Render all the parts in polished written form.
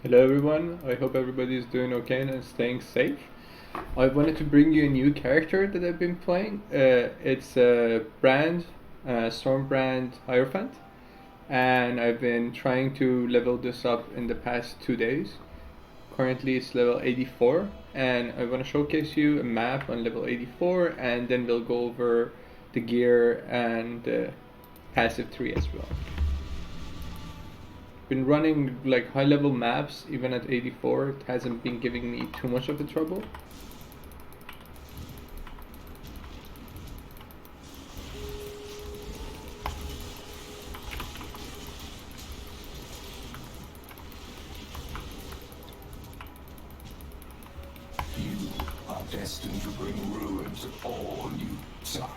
Hello everyone, I hope everybody is doing okay and staying safe. I wanted to bring you a new character that I've been playing. It's a Storm brand Hierophant, and I've been trying to level this up in the past 2 days. Currently it's level 84, and I want to showcase you a map on level 84, and then we'll go over the gear and passive tree as well. Been running like high level maps even at 84. It hasn't been giving me too much of a trouble. You are destined to bring ruin to all you touch.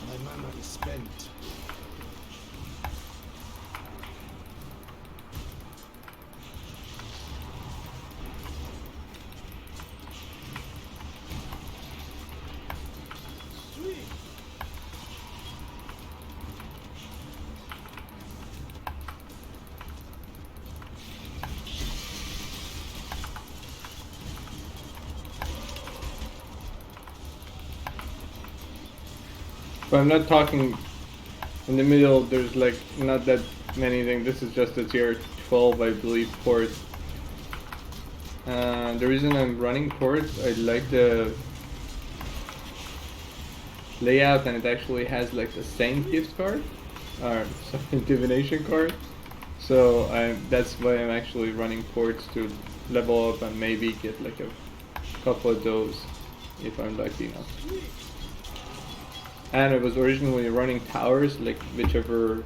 My mana is spent. Sweet. But I'm not talking in the middle. There's like not that many things. This is just a tier 12, I believe, port. The reason I'm running ports, I like the layout, and it actually has like the Saint gift card or some divination card. So that's why I'm actually running ports to level up and maybe get like a couple of those if I'm lucky enough. And I was originally running towers, like whichever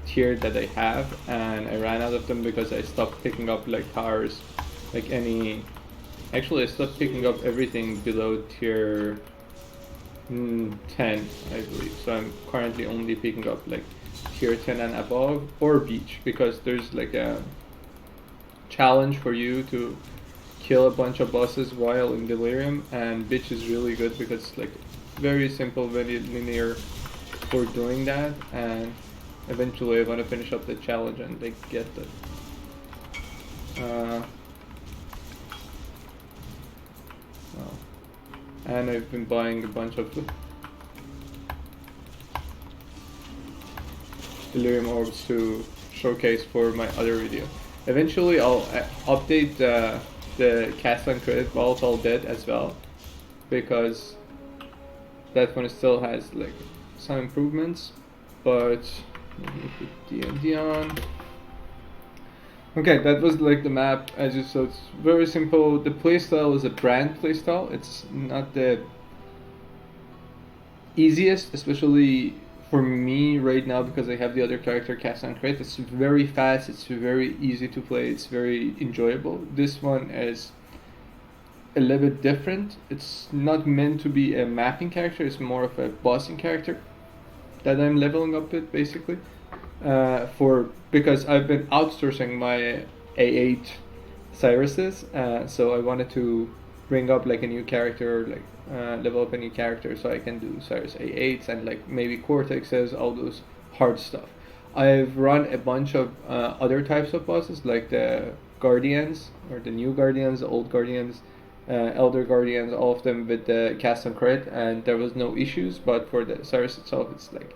tier that I have, and I ran out of them because I stopped picking up like towers, like any. Actually, I stopped picking up everything below tier 10, I believe. So I'm currently only picking up like tier 10 and above, or beach, because there's like a challenge for you to kill a bunch of bosses while in delirium, and bitch is really good because it's like very simple, very linear for doing that, and eventually I want to finish up the challenge and like get the and I've been buying a bunch of delirium orbs to showcase for my other video. Eventually I'll update the cast on credit volatile dead as well, because that one still has like some improvements. But let me put D&D on. Okay, that was like the map as you saw. It's very simple. The playstyle is a brand playstyle. It's not the easiest, especially for me right now because I have the other character cast on crit. It's very fast, it's very easy to play, it's very enjoyable. This one is a little bit different. It's not meant to be a mapping character, it's more of a bossing character that I'm leveling up with basically. Because I've been outsourcing my A8 Cyruses, so I wanted to bring up like a new character, like level up a new character, so I can do Cyrus A8s and like maybe Cortexes, all those hard stuff. I've run a bunch of other types of bosses, like the Guardians, or the new Guardians, the old Guardians, Elder Guardians, all of them with the cast and crit, and there was no issues. But for the Cyrus itself, it's like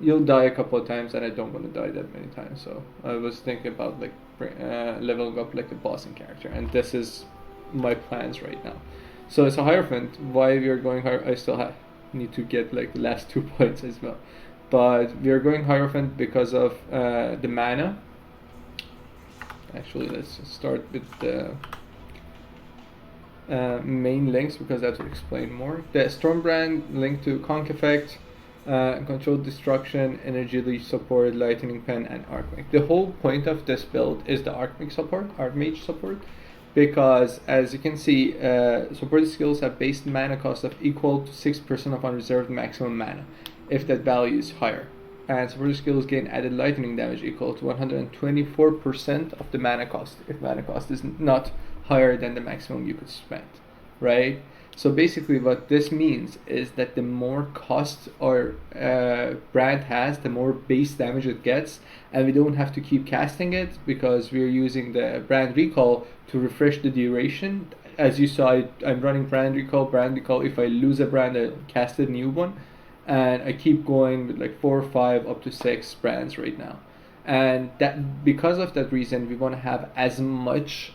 you'll die a couple of times, and I don't want to die that many times. So I was thinking about like leveling up like a bossing character, and this is my plans right now. So as a Hierophant, why we are going I still need to get like the last 2 points as well, but we are going Hierophant because of the mana. Actually, let's start with the main links because that will explain more. The Stormbrand link to Conk Effect, Controlled Destruction, Energy Leech support, Lightning Pen, and Archmage. The whole point of this build is the Archmage support, because as you can see, supported skills have base mana cost of equal to 6% of unreserved maximum mana, if that value is higher. And supported skills gain added lightning damage equal to 124% of the mana cost, if mana cost is not higher than the maximum you could spend, right? So basically what this means is that the more cost our brand has, the more base damage it gets, and we don't have to keep casting it because we're using the brand recall to refresh the duration. As you saw, I'm running brand recall. If I lose a brand, I cast a new one, and I keep going with like 4 or 5 up to 6 brands right now. And that because of that reason, we want to have as much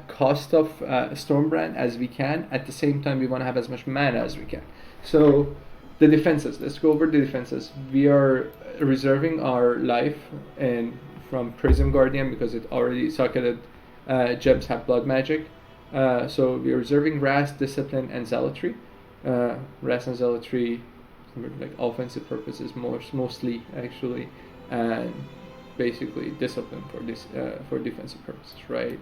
cost of Stormbrand as we can. At the same time, we want to have as much mana as we can. So the defenses, let's go over the defenses. We are reserving our life from Prism Guardian because it already socketed gems have blood magic. So we are reserving Wrath, Discipline, and Zealotry. Wrath and Zealotry for like offensive purposes mostly actually, and basically Discipline for this for defensive purposes, right?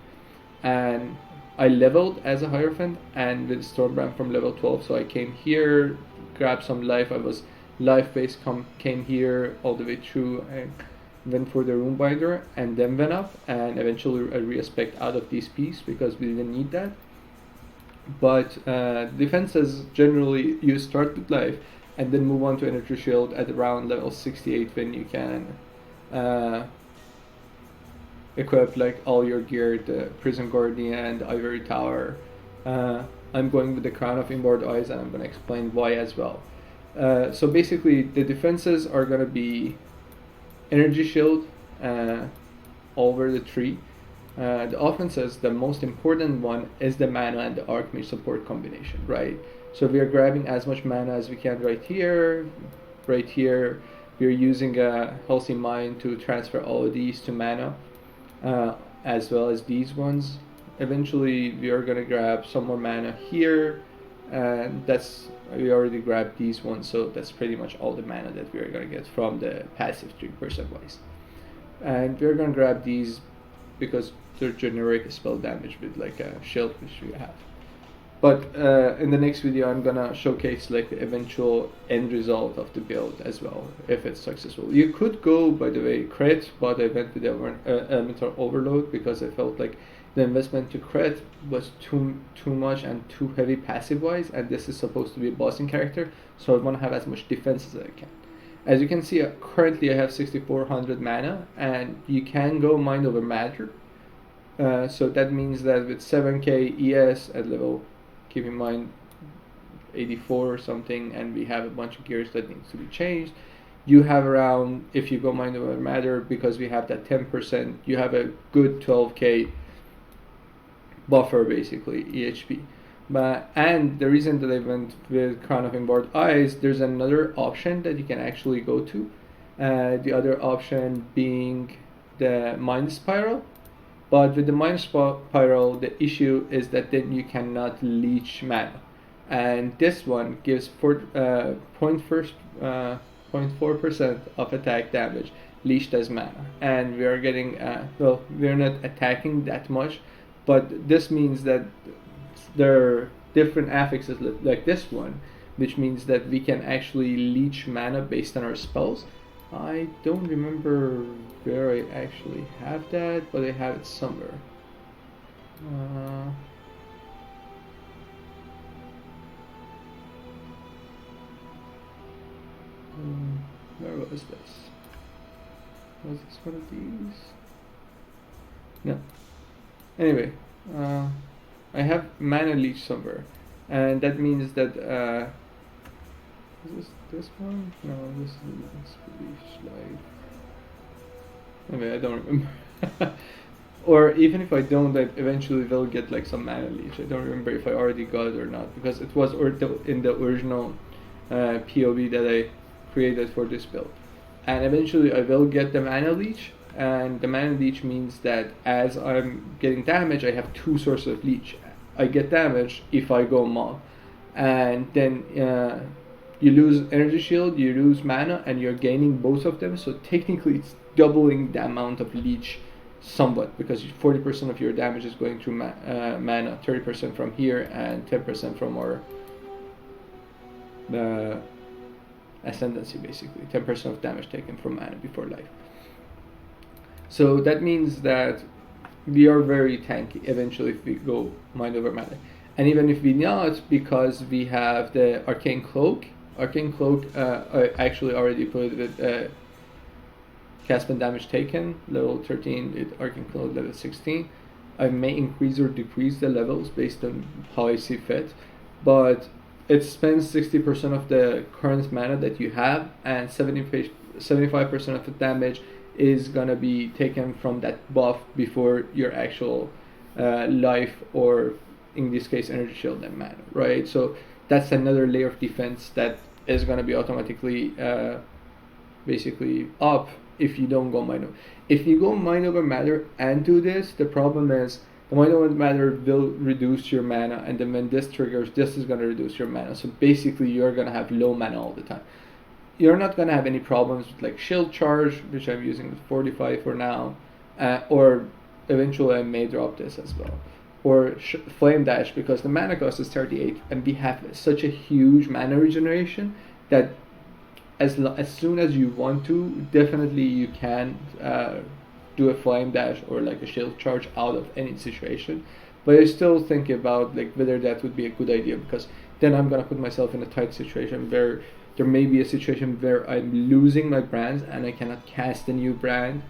And I leveled as a Hierophant and with Stormbrand from level 12, so I came here, grabbed some life. I was life based, came here all the way through and went for the Runebinder, and then went up, and eventually I re-spec'd out of these pieces because we didn't need that. But defenses generally you start with life and then move on to Energy Shield at around level 68 when you can equip like all your gear, the Prison Guardian, the Ivory Tower. I'm going with the Crown of Inward Eyes, and I'm going to explain why as well. So basically the defenses are going to be Energy Shield over the tree. The offenses, the most important one is the mana and the Archmage support combination, right? So we are grabbing as much mana as we can right here. We are using a Healthy Mind to transfer all of these to mana, as well as these ones. Eventually we are going to grab some more mana here, and we already grabbed these ones, so that's pretty much all the mana that we are going to get from the passive 3% wise. And we're going to grab these because they're generic spell damage with like a shield which we have. But in the next video I'm gonna showcase like the eventual end result of the build as well, if it's successful. You could go, by the way, crit, but I went with the elemental overload because I felt like the investment to crit was too much and too heavy passive wise, and this is supposed to be a bossing character, so I want to have as much defense as I can. As you can see, currently I have 6400 mana, and you can go Mind Over Matter. So that means that with 7k ES at level, keep in mind 84 or something, and we have a bunch of gears that needs to be changed, you have around, if you go Mind Over Matter, because we have that 10%, you have a good 12k buffer, basically, EHP. And the reason that I went with Crown of Inward Eyes, there's another option that you can actually go to. The other option being the Mind Spiral. But with the Mind Spiral, the issue is that then you cannot leech mana. And this one gives 0.4% of attack damage leached as mana. And we are getting, well, we're not attacking that much, but this means that there are different affixes like this one, which means that we can actually leech mana based on our spells. I don't remember where I actually have that, but I have it somewhere. Where was this? Was this one of these? No. Anyway, I have mana leech somewhere, and that means that is this one? No, this is leech life. Anyway, I don't remember. or even if I don't, I eventually will get like some mana leech. I don't remember if I already got it or not, because it was in the original POE that I created for this build. And eventually I will get the mana leech, and the mana leech means that as I'm getting damage, I have two sources of leech. I get damage if I go mob, and then you lose energy shield, you lose mana, and you're gaining both of them. So technically it's doubling the amount of leech somewhat, because 40% of your damage is going through mana, 30% from here, and 10% from our ascendancy, basically 10% of damage taken from mana before life. So that means that we are very tanky eventually if we go mind over matter. And even if we not, because we have the arcane cloak. Arcane cloak, I actually already put it with cast and damage taken, level 13, it arcane cloak level 16. I may increase or decrease the levels based on how I see fit, but it spends 60% of the current mana that you have, and 75% of the damage is gonna be taken from that buff before your actual life, or in this case energy shield and mana, right? So that's another layer of defense that is gonna be automatically basically up if you don't go mind over. If you go mind over matter and do this, the problem is the mind over matter will reduce your mana, and then when this triggers, this is gonna reduce your mana. So basically you're gonna have low mana all the time. You're not gonna have any problems with like shield charge, which I'm using with 45 for now, or eventually I may drop this as well, or flame dash, because the mana cost is 38 and we have such a huge mana regeneration that as soon as you want to, definitely you can do a flame dash or like a shield charge out of any situation. But I still think about like whether that would be a good idea, because then I'm gonna put myself in a tight situation where there may be a situation where I'm losing my brands and I cannot cast a new brand.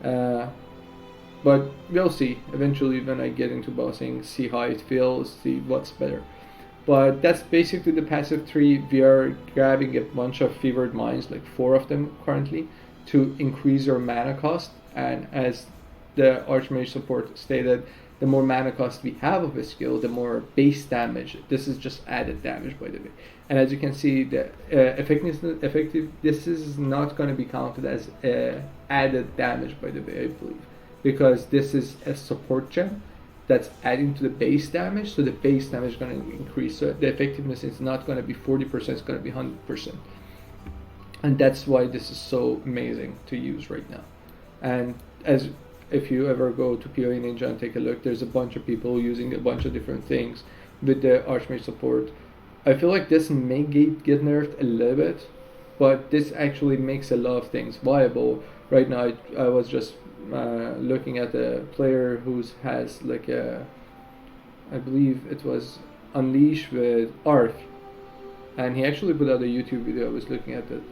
But we'll see eventually when I get into bossing, see how it feels, see what's better. But that's basically the passive tree. We are grabbing a bunch of fevered mines, like 4 of them currently, to increase our mana cost. And as the Archmage support stated, the more mana cost we have of a skill, the more base damage. This is just added damage, by the way. And as you can see, the effective. This is not going to be counted as added damage, by the way, I believe, because this is a support gem that's adding to the base damage. So the base damage is going to increase. So the effectiveness is not going to be 40%; it's going to be 100%. And that's why this is so amazing to use right now. And as if you ever go to POE Ninja and take a look, there's a bunch of people using a bunch of different things with the Archmage support. I feel like this may get nerfed a little bit, but this actually makes a lot of things viable. Right now, I was just looking at a player who has like a, I believe it was Unleash with Arc, and he actually put out a YouTube video. I was looking at it.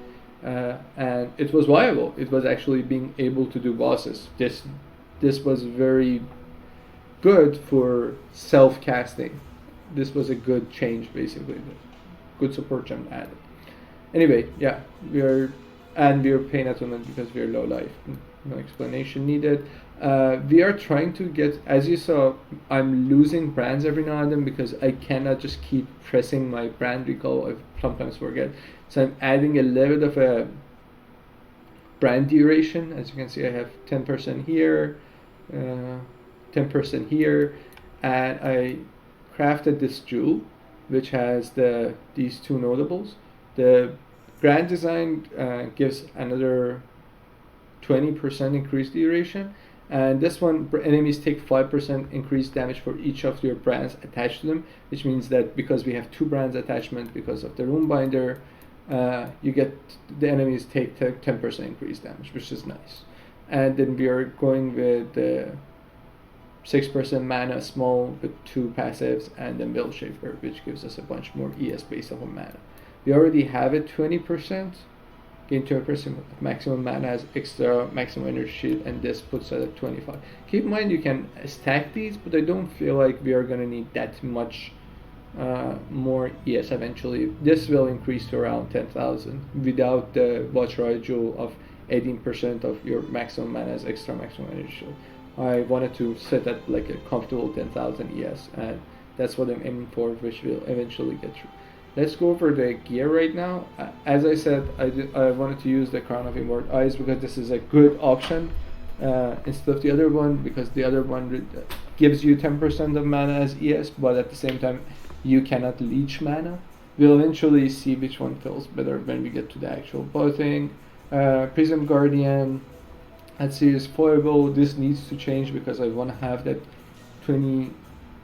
And it was viable. It was actually being able to do bosses. This was very good for self-casting. This was a good change, basically. Good support gem added. Anyway, yeah, we are paying atonement because we are low life. No explanation needed. We are trying to get, as you saw, I'm losing brands every now and then because I cannot just keep pressing my brand recall. I sometimes forget. So I'm adding a little bit of a brand duration. As you can see, I have 10% here, 10% here, and I crafted this jewel, which has these 2 notables. The grand design gives another 20% increased duration, and this one, enemies take 5% increased damage for each of your brands attached to them, which means that because we have 2 brands attachment because of the rune binder, you get the enemies take 10% increased damage, which is nice. And then we are going with the 6% mana small with 2 passives, and then Will Shaper, which gives us a bunch more ES based on mana. We already have it 20%, gain 20% maximum mana as extra maximum energy shield, and this puts it at 25. Keep in mind you can stack these, but I don't feel like we are gonna need that much more ES eventually. This will increase to around 10,000 without the Watch Riot Jewel of 18% of your maximum mana as extra maximum energy shield. I wanted to set at like a comfortable 10,000 ES, and that's what I'm aiming for, which will eventually get through. Let's go over the gear right now. As I said, I wanted to use the Crown of Immortal Eyes because this is a good option instead of the other one, because the other one gives you 10% of mana as ES, but at the same time you cannot leech mana. We'll eventually see which one feels better when we get to the actual boating. Prism Guardian, let's see, is foilable. This needs to change because I want to have that 23%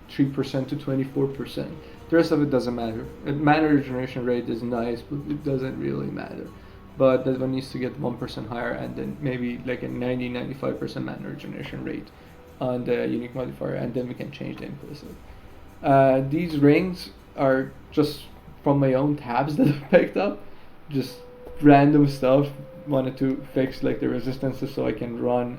to 24%. The rest of it doesn't matter. Mana regeneration rate is nice, but it doesn't really matter. But that one needs to get 1% higher, and then maybe like a 90-95% mana regeneration rate on the unique modifier, and then we can change the implicit. These rings are just from my own tabs that I picked up, just random stuff. Wanted to fix like the resistances so I can run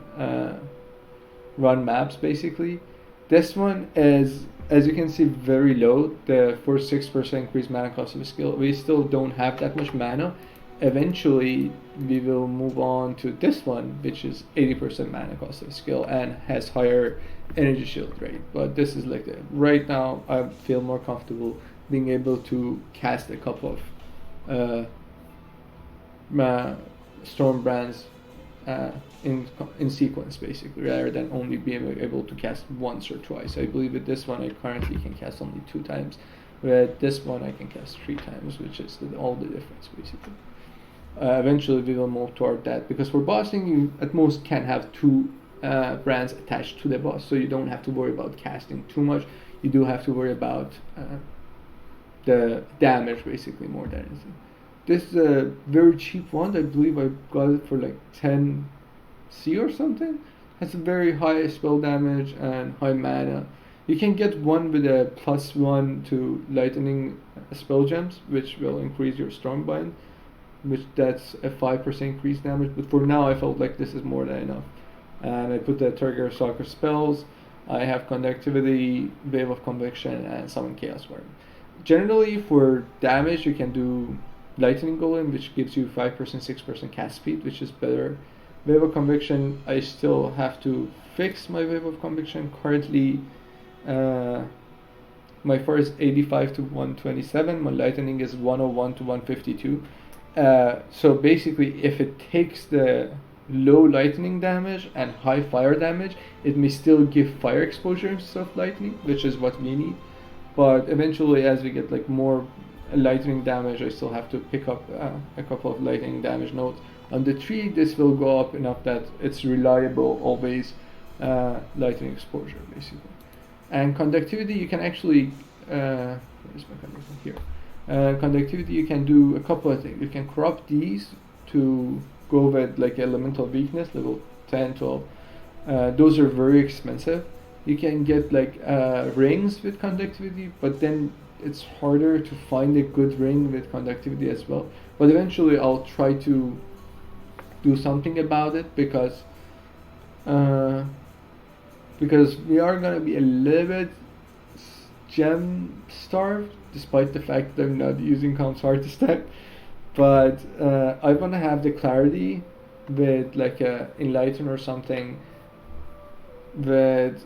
maps basically. This one is, as you can see, very low. The 4-6% increased mana cost of a skill. We still don't have that much mana. Eventually we will move on to this one, which is 80% mana cost of a skill and has higher energy shield rate. But this is like right now I feel more comfortable being able to cast a couple of storm brands in sequence basically, rather than only being able to cast once or twice. I believe with this one I currently can cast only 2 times. With this one I can cast 3 times, which is all the difference basically. Eventually we will move toward that, because for bossing you at most can have 2 brands attached to the boss, so you don't have to worry about casting too much. You do have to worry about the damage basically more than anything. This is a very cheap one. I believe I got it for like 10C or something. Has a very high spell damage and high mana. You can get one with a +1 to lightning spell gems, which will increase your Stormbind, which that's a 5% increased damage. But for now I felt like this is more than enough. And I put the Trigger Soccer spells. I have Conductivity, Wave of Conviction, and Summon Chaos Guard. Generally for damage you can do Lightning Golem, which gives you 5%, 6% cast speed, which is better. Wave of Conviction, I still have to fix my Wave of Conviction. Currently, my fire is 85 to 127. My lightning is 101 to 152. So basically, if it takes the low lightning damage and high fire damage, it may still give fire exposure instead of lightning, which is what we need. But eventually, as we get like more lightning damage, I still have to pick up a couple of lightning damage nodes. On the tree, this will go up enough that it's reliable, always lightning exposure, basically. And conductivity, you can actually, where's my conductivity? Here. Conductivity, you can do a couple of things. You can corrupt these to go with like elemental weakness, level 10, 12. Those are very expensive. You can get like rings with conductivity, but then it's harder to find a good ring with conductivity as well. But eventually I'll try to do something about it, because we are gonna be a little bit gem starved, despite the fact that I'm not using Count's Artist type. But I wanna have the clarity with like a Enlighten or something with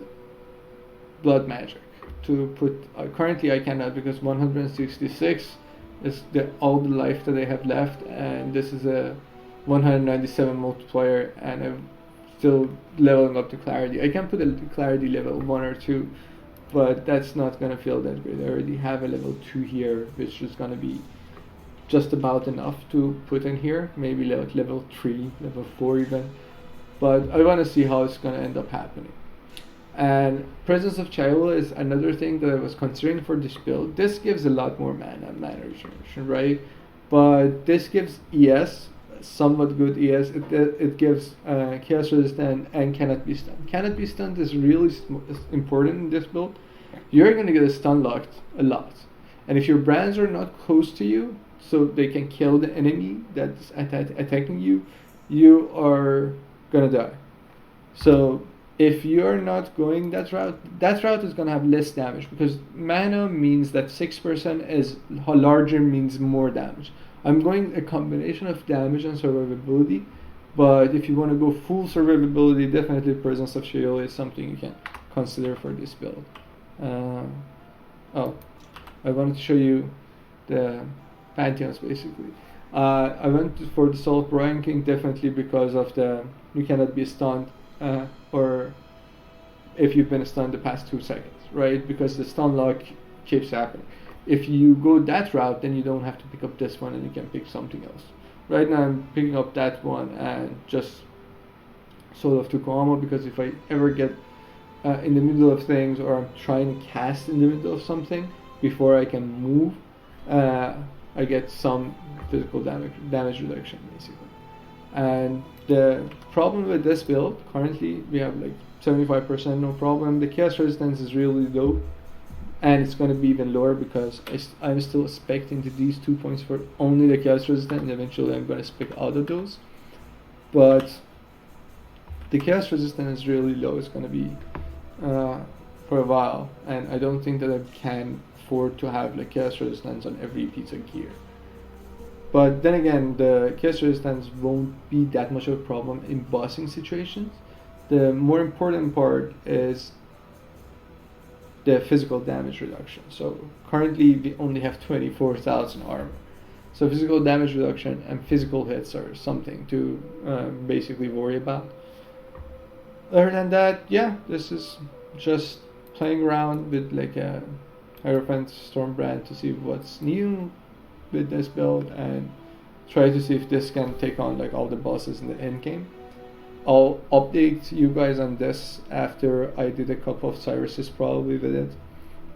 Blood Magic. To put currently I cannot, because 166 is all the life that I have left, and this is a 197 multiplier, and I'm still leveling up the clarity. I can put a clarity level 1 or 2, but that's not gonna feel that great. I already have a level 2 here, which is gonna be just about enough to put in here, maybe like level 3, level 4 even, but I want to see how it's gonna end up happening. And Presence of Chila is another thing that I was considering for this build. This gives a lot more mana regeneration, right? But this gives ES, somewhat good ES. It gives Chaos Resistant and Cannot Be Stunned. Cannot Be Stunned is really important in this build. You're going to get a stun locked a lot. And if your brands are not close to you, so they can kill the enemy that's attacking you, you are going to die. So if you're not going that route is going to have less damage, because mana means that 6% is larger, means more damage. I'm going a combination of damage and survivability, But if you want to go full survivability, definitely Presence of Sheol is something you can consider for this build. Oh, I wanted to show you the Pantheons basically. I went for the Soul ranking definitely because of the you cannot be stunned or if you've been stunned the past 2 seconds, right? Because the stun lock keeps happening. If you go that route, then you don't have to pick up this one and you can pick something else. Right now I'm picking up that one and just Soul of Tukoama because if I ever get in the middle of things or I'm trying to cast in the middle of something before I can move, I get some physical damage reduction basically. And the problem with this build, currently we have like 75% no problem. The chaos resistance is really low and it's going to be even lower because I'm still expecting to these 2 points for only the chaos resistance and eventually I'm going to spec out of those. But the chaos resistance is really low. It's going to be for a while and I don't think that I can afford to have like chaos resistance on every piece of gear. But then again, the chaos resistance won't be that much of a problem in bossing situations. The more important part is the physical damage reduction. So currently we only have 24,000 armor. So physical damage reduction and physical hits are something to basically worry about. Other than that, yeah, this is just playing around with like a Hierophant Stormbrand to see what's new with this build and try to see if this can take on like all the bosses in the end game. I'll update you guys on this after I did a couple of Cyruses probably with it,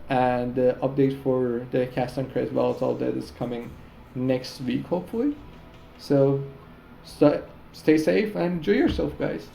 and the update for the Cast on Crest Volatile that is coming next week hopefully. So stay safe and enjoy yourself guys.